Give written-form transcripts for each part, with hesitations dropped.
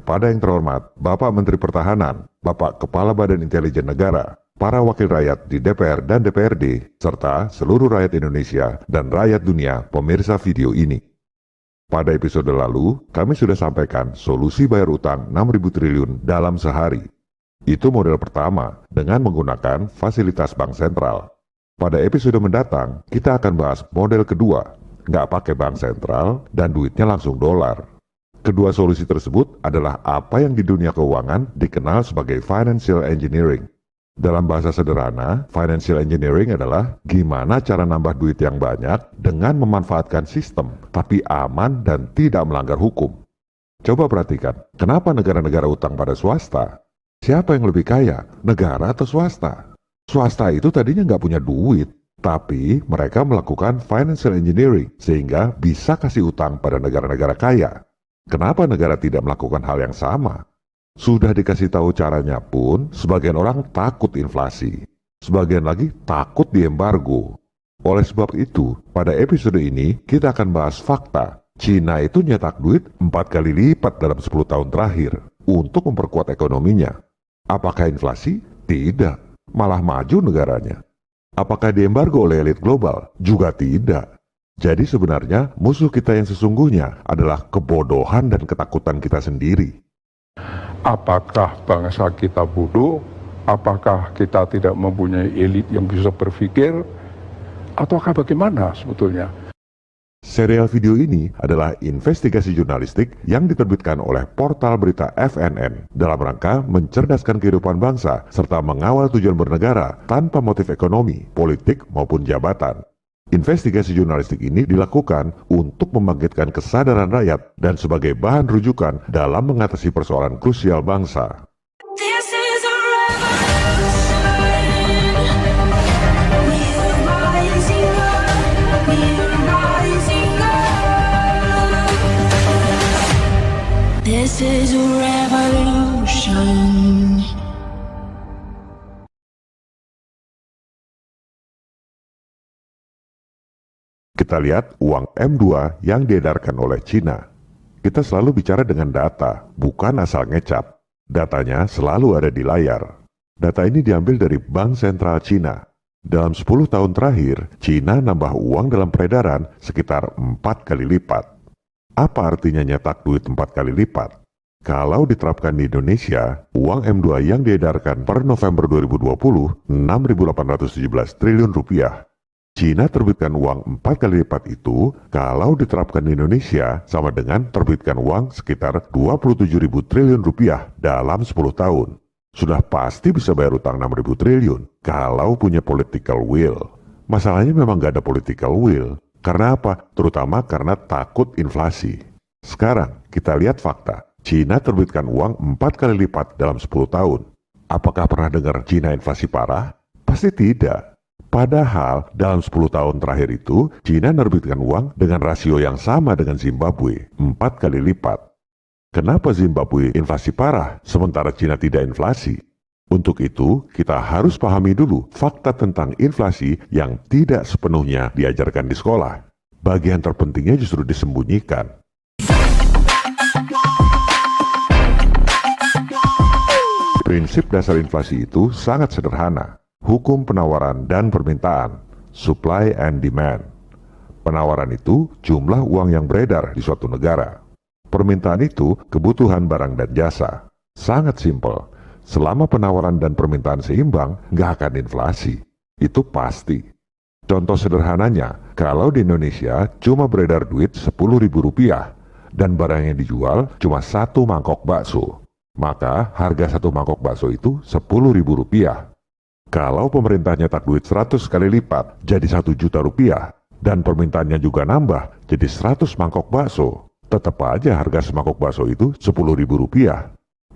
kepada yang terhormat Bapak Menteri Pertahanan, Bapak Kepala Badan Intelijen Negara, para wakil rakyat di DPR dan DPRD, serta seluruh rakyat Indonesia dan rakyat dunia pemirsa video ini. Pada episode lalu, kami sudah sampaikan solusi bayar utang 6.000 triliun dalam sehari. Itu model pertama dengan menggunakan fasilitas bank sentral. Pada episode mendatang, kita akan bahas model kedua, nggak pakai bank sentral dan duitnya langsung dolar. Kedua solusi tersebut adalah apa yang di dunia keuangan dikenal sebagai financial engineering. Dalam bahasa sederhana, financial engineering adalah gimana cara nambah duit yang banyak dengan memanfaatkan sistem, tapi aman dan tidak melanggar hukum. Coba perhatikan, kenapa negara-negara utang pada swasta? Siapa yang lebih kaya, negara atau swasta? Swasta itu tadinya nggak punya duit, tapi mereka melakukan financial engineering sehingga bisa kasih utang pada negara-negara kaya. Kenapa negara tidak melakukan hal yang sama? Sudah dikasih tahu caranya pun, sebagian orang takut inflasi. Sebagian lagi takut diembargo. Oleh sebab itu, pada episode ini kita akan bahas fakta. Cina itu nyetak duit 4 kali lipat dalam 10 tahun terakhir untuk memperkuat ekonominya. Apakah inflasi? Tidak. Malah maju negaranya. Apakah diembargo oleh elit global? Juga tidak. Jadi sebenarnya musuh kita yang sesungguhnya adalah kebodohan dan ketakutan kita sendiri. Apakah bangsa kita bodoh? Apakah kita tidak mempunyai elit yang bisa berpikir? Ataukah bagaimana sebetulnya? Serial video ini adalah investigasi jurnalistik yang diterbitkan oleh portal berita FNN dalam rangka mencerdaskan kehidupan bangsa serta mengawal tujuan bernegara tanpa motif ekonomi, politik maupun jabatan. Investigasi jurnalistik ini dilakukan untuk membangkitkan kesadaran rakyat dan sebagai bahan rujukan dalam mengatasi persoalan krusial bangsa. This is a revolution. Kita lihat uang M2 yang diedarkan oleh Cina. Kita selalu bicara dengan data, bukan asal ngecap. Datanya selalu ada di layar. Data ini diambil dari Bank Sentral Cina. Dalam 10 tahun terakhir, Cina nambah uang dalam peredaran sekitar 4 kali lipat. Apa artinya nyetak duit 4 kali lipat? Kalau diterapkan di Indonesia, uang M2 yang diedarkan per November 2020, 6.817 triliun rupiah. Cina terbitkan uang 4 kali lipat itu kalau diterapkan di Indonesia sama dengan terbitkan uang sekitar 27.000 triliun rupiah dalam 10 tahun. Sudah pasti bisa bayar utang 6.000 triliun kalau punya political will. Masalahnya memang gak ada political will. Karena apa? Terutama karena takut inflasi. Sekarang kita lihat fakta. Cina terbitkan uang 4 kali lipat dalam 10 tahun. Apakah pernah dengar Cina inflasi parah? Pasti tidak. Padahal dalam 10 tahun terakhir itu, Cina menerbitkan uang dengan rasio yang sama dengan Zimbabwe, 4 kali lipat. Kenapa Zimbabwe inflasi parah, sementara Cina tidak inflasi? Untuk itu, kita harus pahami dulu fakta tentang inflasi yang tidak sepenuhnya diajarkan di sekolah. Bagian terpentingnya justru disembunyikan. Prinsip dasar inflasi itu sangat sederhana. Hukum penawaran dan permintaan, supply and demand. Penawaran itu jumlah uang yang beredar di suatu negara. Permintaan itu kebutuhan barang dan jasa. Sangat simpel. Selama penawaran dan permintaan seimbang, nggak akan inflasi. Itu pasti. Contoh sederhananya, kalau di Indonesia cuma beredar duit Rp10.000 dan barang yang dijual cuma 1 mangkok bakso, maka harga 1 mangkok bakso itu Rp10.000. Kalau pemerintah nyetak duit 100 kali lipat jadi 1 juta rupiah dan permintaannya juga nambah jadi 100 mangkok bakso, tetap aja harga semangkok bakso itu Rp10.000.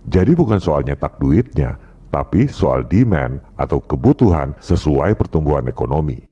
Jadi bukan soal nyetak duitnya, tapi soal demand atau kebutuhan sesuai pertumbuhan ekonomi.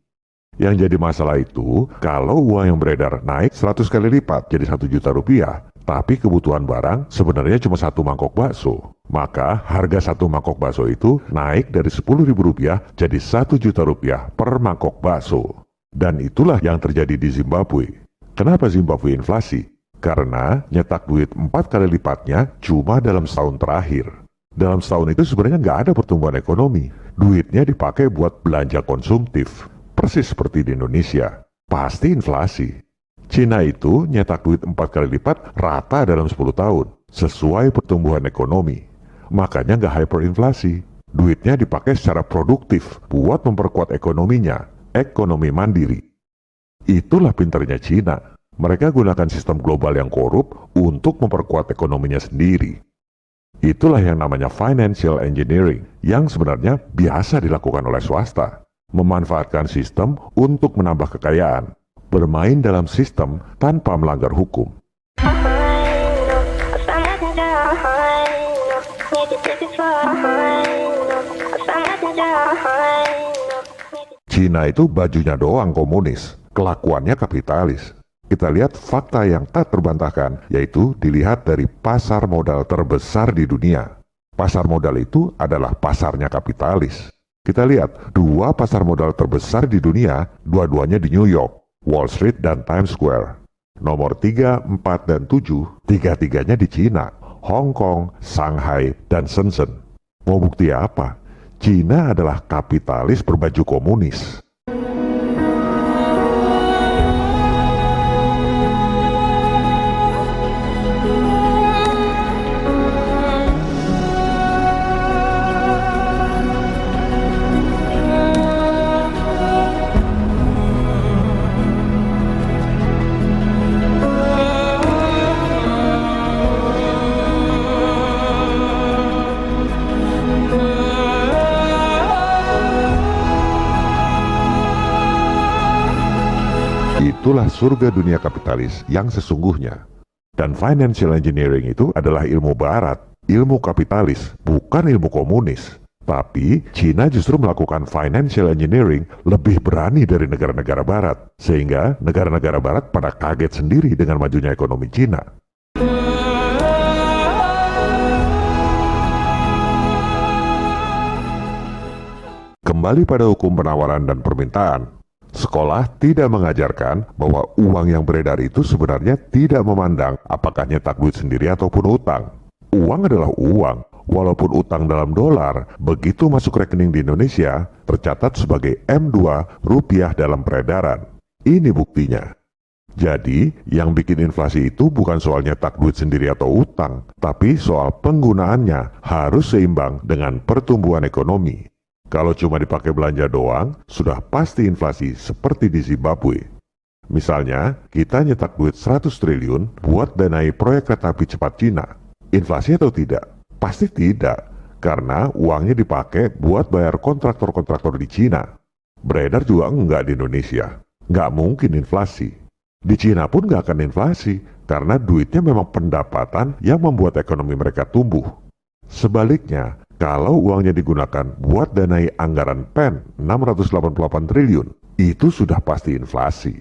Yang jadi masalah itu, kalau uang yang beredar naik 100 kali lipat jadi 1 juta rupiah, tapi kebutuhan barang sebenarnya cuma 1 mangkok bakso, maka harga 1 mangkok bakso itu naik dari Rp10.000 jadi 1 juta rupiah per mangkok bakso. Dan itulah yang terjadi di Zimbabwe. Kenapa Zimbabwe inflasi? Karena nyetak duit 4 kali lipatnya cuma dalam setahun terakhir. Dalam setahun itu sebenarnya nggak ada pertumbuhan ekonomi. Duitnya dipakai buat belanja konsumtif. Persis seperti di Indonesia. Pasti inflasi. Cina itu nyetak duit 4 kali lipat rata dalam 10 tahun. Sesuai pertumbuhan ekonomi. Makanya nggak hyperinflasi. Duitnya dipakai secara produktif buat memperkuat ekonominya. Ekonomi mandiri. Itulah pinternya Cina. Mereka gunakan sistem global yang korup untuk memperkuat ekonominya sendiri. Itulah yang namanya financial engineering, yang sebenarnya biasa dilakukan oleh swasta. Memanfaatkan sistem untuk menambah kekayaan. Bermain dalam sistem tanpa melanggar hukum. Cina itu bajunya doang komunis, kelakuannya kapitalis. Kita lihat fakta yang tak terbantahkan, yaitu dilihat dari pasar modal terbesar di dunia. Pasar modal itu adalah pasarnya kapitalis. Kita lihat, 2 pasar modal terbesar di dunia, dua-duanya di New York, Wall Street dan Times Square. Nomor 3, 4, dan 7, tiga-tiganya di Cina, Hong Kong, Shanghai, dan Shenzhen. Mau bukti apa? Cina adalah kapitalis berbaju komunis. Itulah surga dunia kapitalis yang sesungguhnya. Dan financial engineering itu adalah ilmu barat, ilmu kapitalis, bukan ilmu komunis. Tapi Cina justru melakukan financial engineering lebih berani dari negara-negara barat. Sehingga negara-negara barat pada kaget sendiri dengan majunya ekonomi Cina. Kembali pada hukum penawaran dan permintaan. Sekolah tidak mengajarkan bahwa uang yang beredar itu sebenarnya tidak memandang apakah nyetak duit sendiri ataupun utang. Uang adalah uang, walaupun utang dalam dolar, begitu masuk rekening di Indonesia, tercatat sebagai M2 rupiah dalam peredaran. Ini buktinya. Jadi, yang bikin inflasi itu bukan soal nyetak duit sendiri atau utang, tapi soal penggunaannya harus seimbang dengan pertumbuhan ekonomi. Kalau cuma dipakai belanja doang, sudah pasti inflasi seperti di Zimbabwe. Misalnya, kita nyetak duit 100 triliun buat danai proyek kereta api cepat Cina. Inflasi atau tidak? Pasti tidak, karena uangnya dipakai buat bayar kontraktor-kontraktor di Cina. Beredar juga enggak di Indonesia. Nggak mungkin inflasi. Di Cina pun nggak akan inflasi, karena duitnya memang pendapatan yang membuat ekonomi mereka tumbuh. Sebaliknya, kalau uangnya digunakan buat danai anggaran PEN 688 triliun, itu sudah pasti inflasi.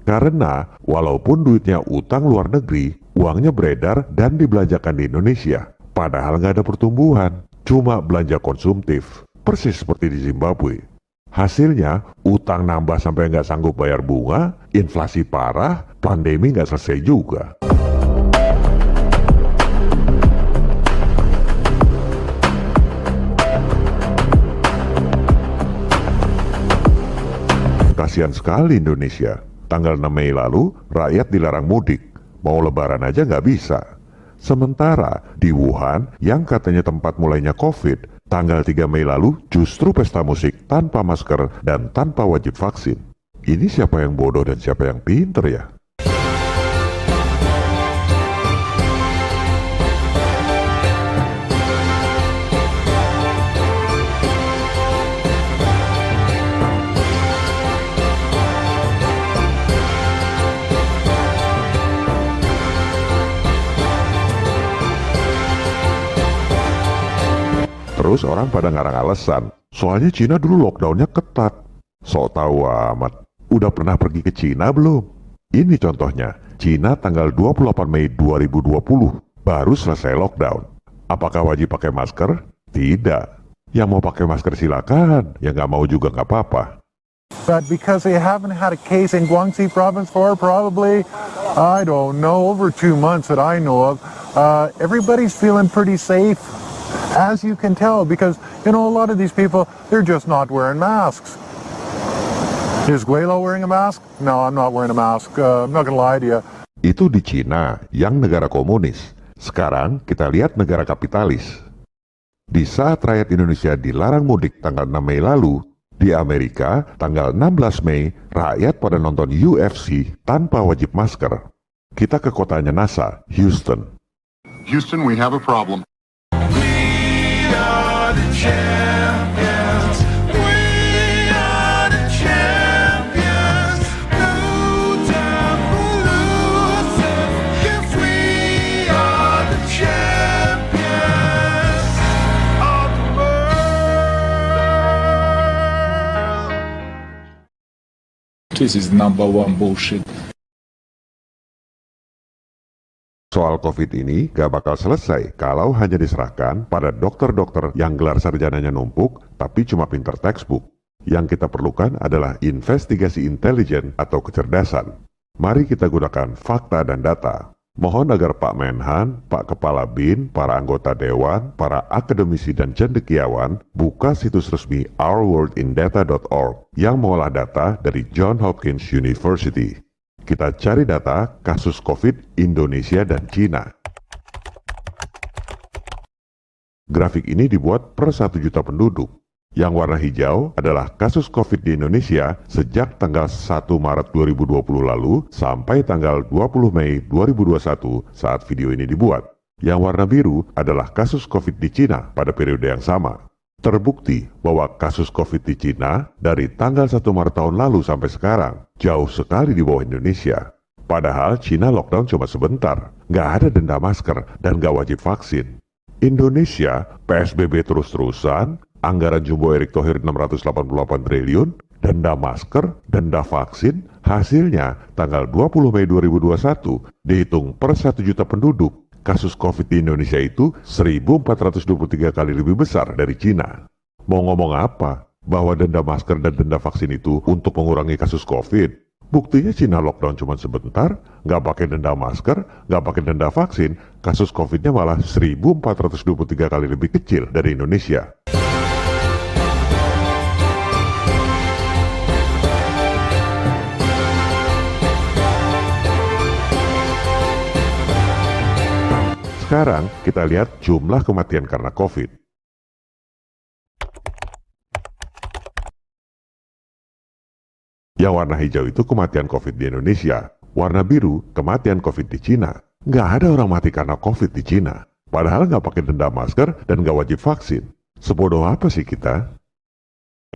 Karena walaupun duitnya utang luar negeri, uangnya beredar dan dibelanjakan di Indonesia. Padahal nggak ada pertumbuhan, cuma belanja konsumtif. Persis seperti di Zimbabwe. Hasilnya, utang nambah sampai nggak sanggup bayar bunga, inflasi parah, pandemi nggak selesai juga. Kasihan sekali Indonesia. Tanggal 6 Mei lalu, rakyat dilarang mudik. Mau lebaran aja nggak bisa. Sementara di Wuhan, yang katanya tempat mulainya COVID, tanggal 3 Mei lalu justru pesta musik tanpa masker dan tanpa wajib vaksin. Ini siapa yang bodoh dan siapa yang pinter ya? Terus orang pada ngarang alasan, soalnya Cina dulu lockdownnya ketat. Sok tahu amat, udah pernah pergi ke Cina belum? Ini contohnya, Cina tanggal 28 Mei 2020, baru selesai lockdown. Apakah wajib pakai masker? Tidak. Yang mau pakai masker silakan, yang nggak mau juga nggak apa-apa. But because they haven't had a case in Guangxi province for probably, I don't know, over 2 months that I know of, everybody's feeling pretty safe, as you can tell, because, a lot of these people, they're just not wearing masks. Is Guelo wearing a mask? No, I'm not wearing a mask. I'm not gonna lie to you. Itu di Cina, yang negara komunis. Sekarang kita lihat negara kapitalis. Di saat rakyat Indonesia dilarang mudik tanggal 6 Mei lalu, di Amerika, tanggal 16 Mei, rakyat pada nonton UFC tanpa wajib masker. Kita ke kotanya NASA, Houston. Houston, we have a problem. We are the champions. We are the champions. No time for losing. Yes, we are the champions of the world. This is number one bullshit. Soal COVID ini gak bakal selesai kalau hanya diserahkan pada dokter-dokter yang gelar sarjananya numpuk tapi cuma pinter textbook. Yang kita perlukan adalah investigasi intelijen atau kecerdasan. Mari kita gunakan fakta dan data. Mohon agar Pak Menhan, Pak Kepala BIN, para anggota Dewan, para akademisi dan cendekiawan buka situs resmi ourworldindata.org yang mengolah data dari Johns Hopkins University. Kita cari data kasus COVID Indonesia dan Cina. Grafik ini dibuat per 1 juta penduduk. Yang warna hijau adalah kasus COVID di Indonesia sejak tanggal 1 Maret 2020 lalu sampai tanggal 20 Mei 2021 saat video ini dibuat. Yang warna biru adalah kasus COVID di Cina pada periode yang sama. Terbukti bahwa kasus COVID di Cina dari tanggal 1 Maret tahun lalu sampai sekarang jauh sekali di bawah Indonesia. Padahal Cina lockdown cuma sebentar, nggak ada denda masker dan nggak wajib vaksin. Indonesia PSBB terus-terusan, anggaran jumbo Erick Thohir 688 triliun, denda masker, denda vaksin, hasilnya tanggal 20 Mei 2021 dihitung per 1 juta penduduk. Kasus COVID di Indonesia itu 1.423 kali lebih besar dari Cina. Mau ngomong apa? Bahwa denda masker dan denda vaksin itu untuk mengurangi kasus COVID? Buktinya Cina lockdown cuma sebentar, nggak pakai denda masker, nggak pakai denda vaksin, kasus COVID-nya malah 1.423 kali lebih kecil dari Indonesia. Sekarang kita lihat jumlah kematian karena COVID. Yang warna hijau itu kematian COVID di Indonesia. Warna biru kematian COVID di Cina. Nggak ada orang mati karena COVID di Cina. Padahal nggak pakai denda masker dan nggak wajib vaksin. Sebodoh apa sih kita?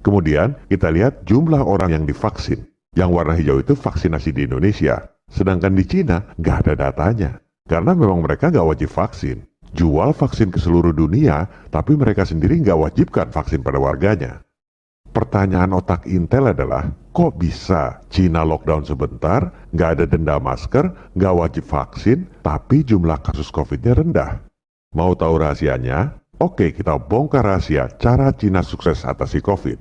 Kemudian kita lihat jumlah orang yang divaksin. Yang warna hijau itu vaksinasi di Indonesia. Sedangkan di Cina nggak ada datanya. Karena memang mereka nggak wajib vaksin. Jual vaksin ke seluruh dunia, tapi mereka sendiri nggak wajibkan vaksin pada warganya. Pertanyaan otak Intel adalah, kok bisa Cina lockdown sebentar, nggak ada denda masker, nggak wajib vaksin, tapi jumlah kasus COVID-nya rendah? Mau tahu rahasianya? Oke, kita bongkar rahasia cara Cina sukses atasi COVID.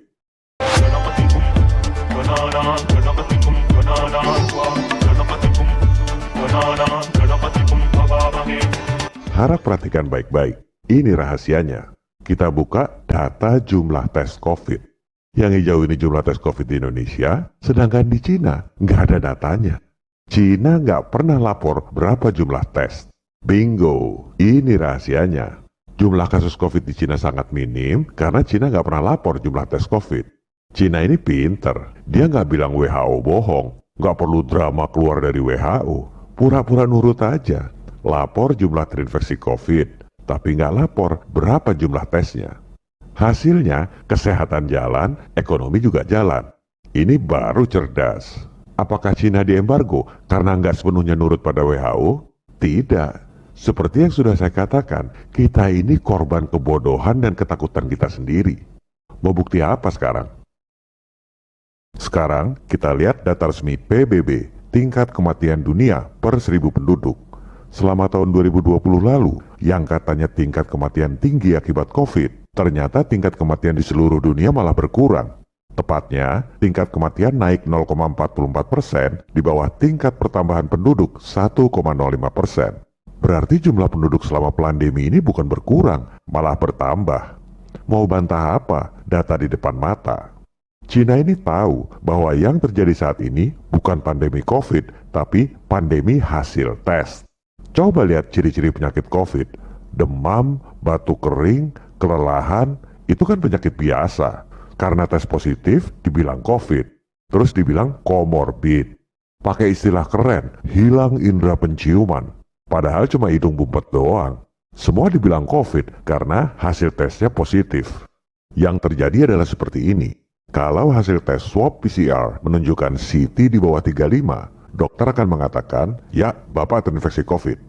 Harap perhatikan baik-baik. Ini rahasianya. Kita buka data jumlah tes COVID. Yang hijau ini jumlah tes COVID di Indonesia, sedangkan di Cina nggak ada datanya. Cina nggak pernah lapor berapa jumlah tes. Bingo, ini rahasianya. Jumlah kasus COVID di Cina sangat minim karena Cina nggak pernah lapor jumlah tes COVID. Cina ini pinter. Dia nggak bilang WHO bohong. Nggak perlu drama keluar dari WHO. Pura-pura nurut aja. Lapor jumlah terinfeksi COVID, tapi nggak lapor berapa jumlah tesnya. Hasilnya, kesehatan jalan, ekonomi juga jalan. Ini baru cerdas. Apakah Cina diembargo karena nggak sepenuhnya nurut pada WHO? Tidak. Seperti yang sudah saya katakan, kita ini korban kebodohan dan ketakutan kita sendiri. Mau bukti apa sekarang? Sekarang kita lihat data resmi PBB, tingkat kematian dunia per 1.000 penduduk. Selama tahun 2020 lalu, yang katanya tingkat kematian tinggi akibat COVID, ternyata tingkat kematian di seluruh dunia malah berkurang. Tepatnya, tingkat kematian naik 0,44% di bawah tingkat pertambahan penduduk 1,05%. Berarti jumlah penduduk selama pandemi ini bukan berkurang, malah bertambah. Mau bantah apa? Data di depan mata. Cina ini tahu bahwa yang terjadi saat ini bukan pandemi COVID, tapi pandemi hasil tes. Coba lihat ciri-ciri penyakit COVID. Demam, batuk kering, kelelahan, itu kan penyakit biasa. Karena tes positif dibilang COVID, terus dibilang komorbid. Pakai istilah keren, hilang indera penciuman. Padahal cuma hidung bumpet doang. Semua dibilang COVID karena hasil tesnya positif. Yang terjadi adalah seperti ini. Kalau hasil tes swab PCR menunjukkan CT di bawah 35, dokter akan mengatakan, ya, Bapak terinfeksi COVID.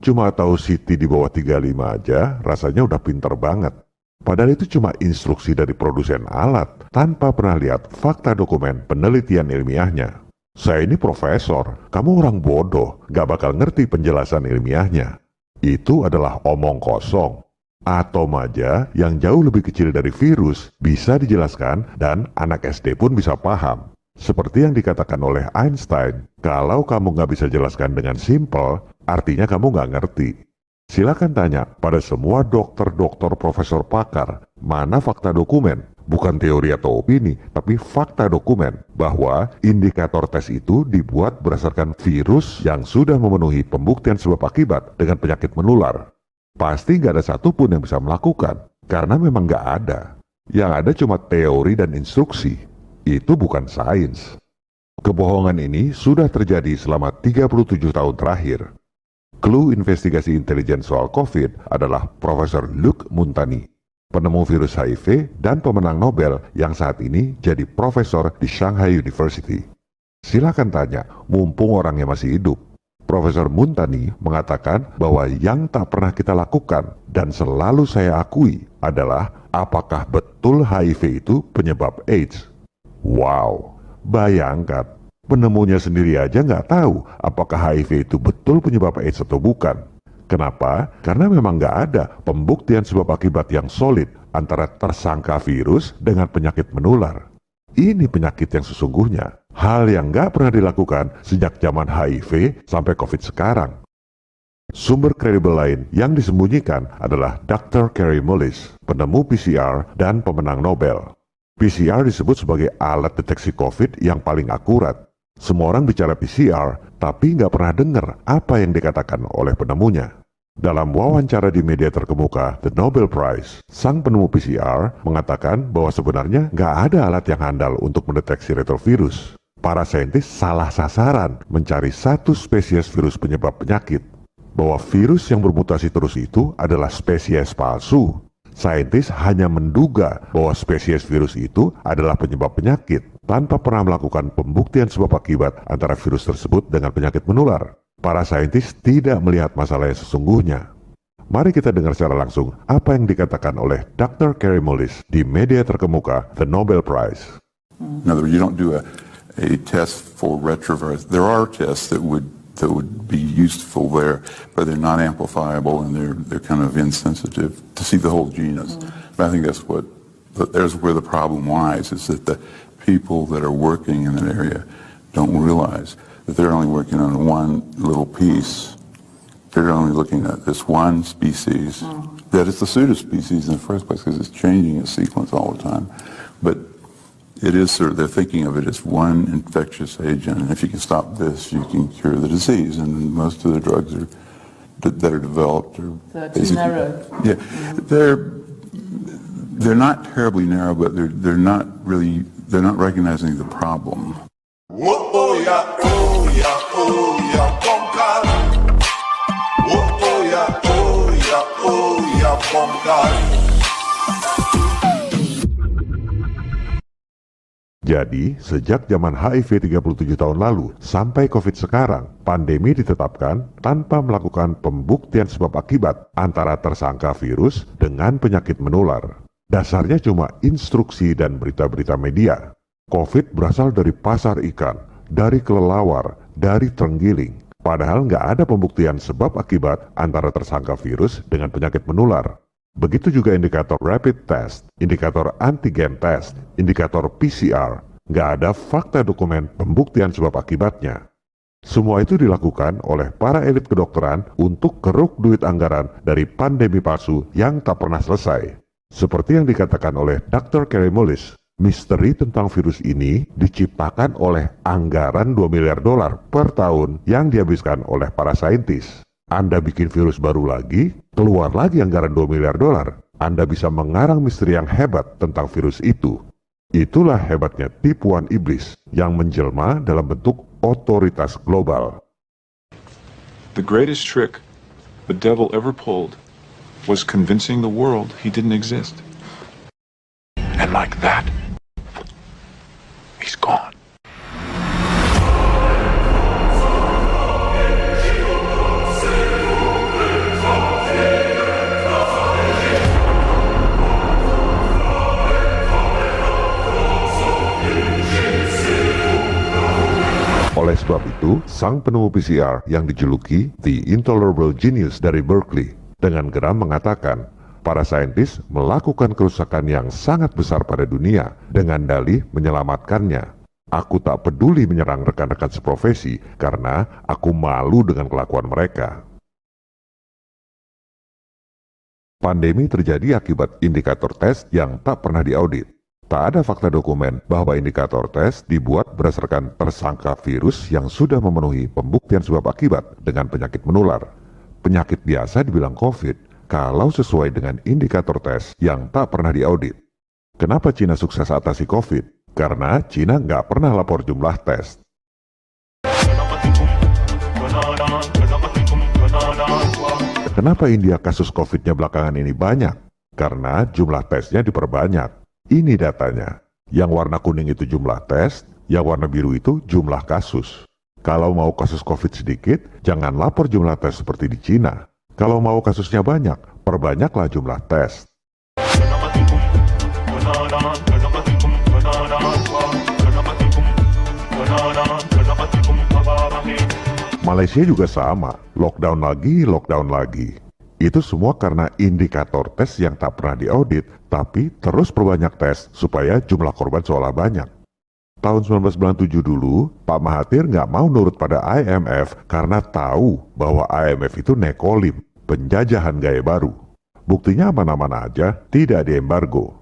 Cuma tahu CT di bawah 35 aja, rasanya udah pinter banget. Padahal itu cuma instruksi dari produsen alat, tanpa pernah lihat fakta dokumen penelitian ilmiahnya. Saya ini profesor, kamu orang bodoh, gak bakal ngerti penjelasan ilmiahnya. Itu adalah omong kosong. Atom aja yang jauh lebih kecil dari virus bisa dijelaskan dan anak SD pun bisa paham. Seperti yang dikatakan oleh Einstein, kalau kamu gak bisa jelaskan dengan simple, artinya kamu gak ngerti. Silakan tanya pada semua dokter-dokter profesor pakar, mana fakta dokumen, bukan teori atau opini, tapi fakta dokumen, bahwa indikator tes itu dibuat berdasarkan virus yang sudah memenuhi pembuktian sebab akibat dengan penyakit menular. Pasti nggak ada satupun yang bisa melakukan, karena memang nggak ada. Yang ada cuma teori dan instruksi. Itu bukan sains. Kebohongan ini sudah terjadi selama 37 tahun terakhir. Clue investigasi intelijen soal COVID adalah Profesor Luc Montagny, penemu virus HIV dan pemenang Nobel yang saat ini jadi profesor di Shanghai University. Silakan tanya, mumpung orangnya masih hidup. Profesor Montagny mengatakan bahwa yang tak pernah kita lakukan dan selalu saya akui adalah apakah betul HIV itu penyebab AIDS. Wow, bayangkan. Penemunya sendiri aja nggak tahu apakah HIV itu betul penyebab AIDS atau bukan. Kenapa? Karena memang nggak ada pembuktian sebab akibat yang solid antara tersangka virus dengan penyakit menular. Ini penyakit yang sesungguhnya. Hal yang nggak pernah dilakukan sejak zaman HIV sampai COVID sekarang. Sumber kredibel lain yang disembunyikan adalah Dr. Kary Mullis, penemu PCR dan pemenang Nobel. PCR disebut sebagai alat deteksi COVID yang paling akurat. Semua orang bicara PCR, tapi nggak pernah dengar apa yang dikatakan oleh penemunya. Dalam wawancara di media terkemuka, The Nobel Prize, sang penemu PCR mengatakan bahwa sebenarnya nggak ada alat yang handal untuk mendeteksi retrovirus. Para saintis salah sasaran mencari satu spesies virus penyebab penyakit. Bahwa virus yang bermutasi terus itu adalah spesies palsu. Saintis hanya menduga bahwa spesies virus itu adalah penyebab penyakit, tanpa pernah melakukan pembuktian sebab akibat antara virus tersebut dengan penyakit menular. Para saintis tidak melihat masalah yang sesungguhnya. Mari kita dengar secara langsung apa yang dikatakan oleh Dr. Kary Mullis di media terkemuka The Nobel Prize. In other words, you don't do a test for retrovirus. There are tests that would be useful there, but they're not amplifiable and they're kind of insensitive to see the whole genus. But I think there's where the problem lies, is that the people that are working in that area don't realize that they're only working on one little piece. They're only looking at this one species, that is the pseudospecies in the first place, because it's changing its sequence all the time. But it is they're thinking of it as one infectious agent, and if you can stop this, you can cure the disease. And most of the drugs that are developed are too narrow. Yeah, they're not terribly narrow, but they're not recognizing the problem. Oh yeah, bongal. Oh yeah, bongal. Jadi, sejak zaman HIV 37 tahun lalu sampai COVID sekarang, pandemi ditetapkan tanpa melakukan pembuktian sebab akibat antara tersangka virus dengan penyakit menular. Dasarnya cuma instruksi dan berita-berita media. COVID berasal dari pasar ikan, dari kelelawar, dari terenggiling. Padahal nggak ada pembuktian sebab akibat antara tersangka virus dengan penyakit menular. Begitu juga indikator rapid test, indikator antigen test, indikator PCR. Nggak ada fakta dokumen pembuktian sebab akibatnya. Semua itu dilakukan oleh para elit kedokteran untuk keruk duit anggaran dari pandemi palsu yang tak pernah selesai. Seperti yang dikatakan oleh Dr. Kary Mullis, misteri tentang virus ini diciptakan oleh anggaran $2 miliar per tahun yang dihabiskan oleh para saintis. Anda bikin virus baru lagi, keluar lagi anggaran $2 miliar. Anda bisa mengarang misteri yang hebat tentang virus itu. Itulah hebatnya tipuan iblis yang menjelma dalam bentuk otoritas global. The greatest trick the devil ever pulled was convincing the world he didn't exist. And like that, he's gone. Oleh sebab itu, sang penemu PCR yang dijuluki The Intolerable Genius dari Berkeley dengan geram mengatakan, para saintis melakukan kerusakan yang sangat besar pada dunia dengan dalih menyelamatkannya. Aku tak peduli menyerang rekan-rekan seprofesi karena aku malu dengan kelakuan mereka. Pandemi terjadi akibat indikator tes yang tak pernah diaudit. Tak ada fakta dokumen bahwa indikator tes dibuat berdasarkan tersangka virus yang sudah memenuhi pembuktian sebab akibat dengan penyakit menular. Penyakit biasa dibilang COVID kalau sesuai dengan indikator tes yang tak pernah diaudit. Kenapa Cina sukses atasi COVID? Karena Cina nggak pernah lapor jumlah tes. Kenapa India kasus COVID-nya belakangan ini banyak? Karena jumlah tesnya diperbanyak. Ini datanya. Yang warna kuning itu jumlah tes, yang warna biru itu jumlah kasus. Kalau mau kasus COVID sedikit, jangan lapor jumlah tes seperti di Cina. Kalau mau kasusnya banyak, perbanyaklah jumlah tes. Malaysia juga sama, lockdown lagi. Itu semua karena indikator tes yang tak pernah diaudit, tapi terus perbanyak tes supaya jumlah korban seolah banyak. Tahun 1997 dulu, Pak Mahathir nggak mau nurut pada IMF karena tahu bahwa IMF itu nekolim, penjajahan gaya baru. Buktinya aman-aman aja, tidak diembargo.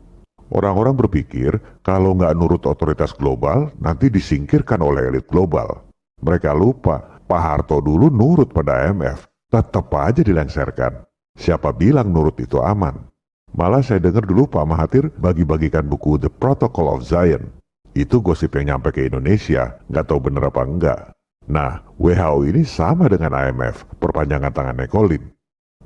Orang-orang berpikir kalau nggak nurut otoritas global, nanti disingkirkan oleh elit global. Mereka lupa, Pak Harto dulu nurut pada IMF. Tetap aja dilengsarkan. Siapa bilang nurut itu aman? Malah saya dengar dulu Pak Mahathir bagi-bagikan buku The Protocol of Zion. Itu gosip yang nyampe ke Indonesia, nggak tahu bener apa enggak. Nah, WHO ini sama dengan IMF, perpanjangan tangan nekolin.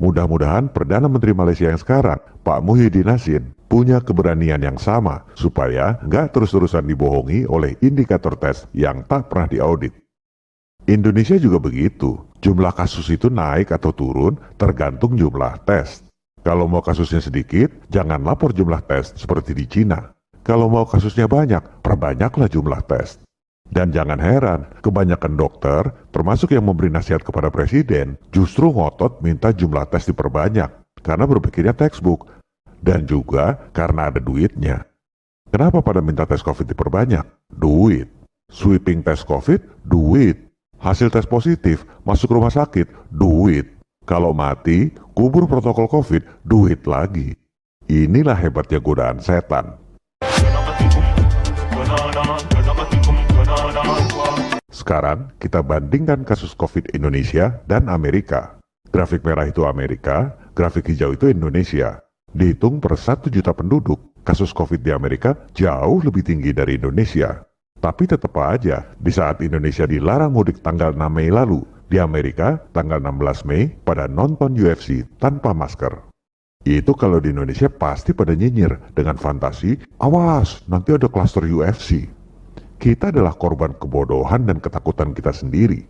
Mudah-mudahan Perdana Menteri Malaysia yang sekarang, Pak Muhyiddin Yassin, punya keberanian yang sama supaya nggak terus-terusan dibohongi oleh indikator tes yang tak pernah diaudit. Indonesia juga begitu. Jumlah kasus itu naik atau turun tergantung jumlah tes. Kalau mau kasusnya sedikit, jangan lapor jumlah tes seperti di Cina. Kalau mau kasusnya banyak, perbanyaklah jumlah tes. Dan jangan heran, kebanyakan dokter, termasuk yang memberi nasihat kepada presiden, justru ngotot minta jumlah tes diperbanyak, karena berpikirnya textbook. Dan juga karena ada duitnya. Kenapa pada minta tes COVID diperbanyak? Duit. Sweeping tes COVID? Duit. Hasil tes positif, masuk rumah sakit, duit. Kalau mati, kubur protokol COVID, duit lagi. Inilah hebatnya godaan setan. Sekarang, kita bandingkan kasus COVID Indonesia dan Amerika. Grafik merah itu Amerika, grafik hijau itu Indonesia. Dihitung per 1 juta penduduk, kasus COVID di Amerika jauh lebih tinggi dari Indonesia. Tapi tetap aja, di saat Indonesia dilarang mudik tanggal 6 Mei lalu, di Amerika tanggal 16 Mei pada nonton UFC tanpa masker. Itu kalau di Indonesia pasti pada nyinyir dengan fantasi, awas nanti ada klaster UFC. Kita adalah korban kebodohan dan ketakutan kita sendiri.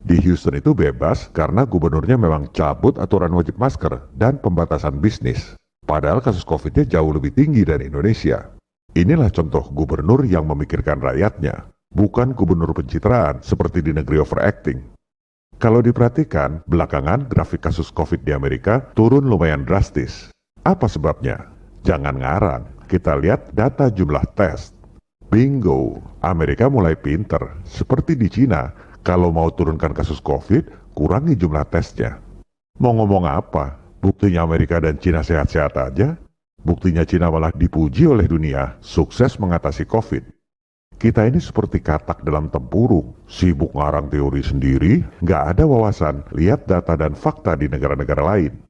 Di Houston itu bebas karena gubernurnya memang cabut aturan wajib masker dan pembatasan bisnis. Padahal kasus COVID-nya jauh lebih tinggi dari Indonesia. Inilah contoh gubernur yang memikirkan rakyatnya, bukan gubernur pencitraan seperti di negeri overacting. Kalau diperhatikan, belakangan grafik kasus COVID di Amerika turun lumayan drastis. Apa sebabnya? Jangan ngarang, kita lihat data jumlah tes. Bingo, Amerika mulai pinter. Seperti di Cina, kalau mau turunkan kasus COVID, kurangi jumlah tesnya. Mau ngomong apa? Buktinya Amerika dan Cina sehat-sehat aja. Buktinya Cina malah dipuji oleh dunia, sukses mengatasi COVID. Kita ini seperti katak dalam tempurung, sibuk ngarang teori sendiri, nggak ada wawasan, lihat data dan fakta di negara-negara lain.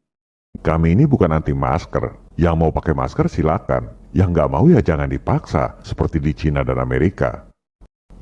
Kami ini bukan anti masker, yang mau pakai masker silakan, yang nggak mau ya jangan dipaksa, seperti di Cina dan Amerika.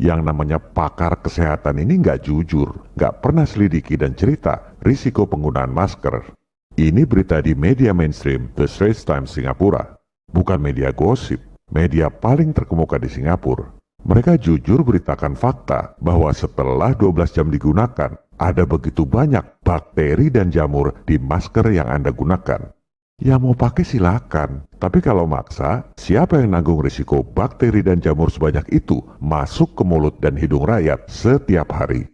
Yang namanya pakar kesehatan ini nggak jujur, nggak pernah selidiki dan cerita risiko penggunaan masker. Ini berita di media mainstream The Straits Times Singapura, bukan media gosip, media paling terkemuka di Singapura. Mereka jujur beritakan fakta bahwa setelah 12 jam digunakan, ada begitu banyak bakteri dan jamur di masker yang Anda gunakan. Ya mau pakai silakan, tapi kalau maksa, siapa yang nanggung risiko bakteri dan jamur sebanyak itu masuk ke mulut dan hidung rakyat setiap hari?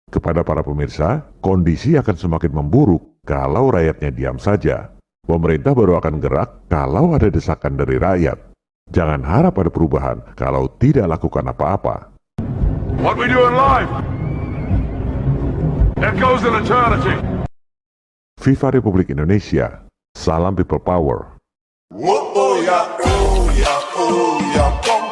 Kepada para pemirsa, kondisi akan semakin memburuk kalau rakyatnya diam saja. Pemerintah baru akan gerak kalau ada desakan dari rakyat. Jangan harap ada perubahan kalau tidak lakukan apa-apa. What we do in life, that goes in eternity. Viva Republik Indonesia. Salam People Power. Oh yeah, oh yeah, oh yeah.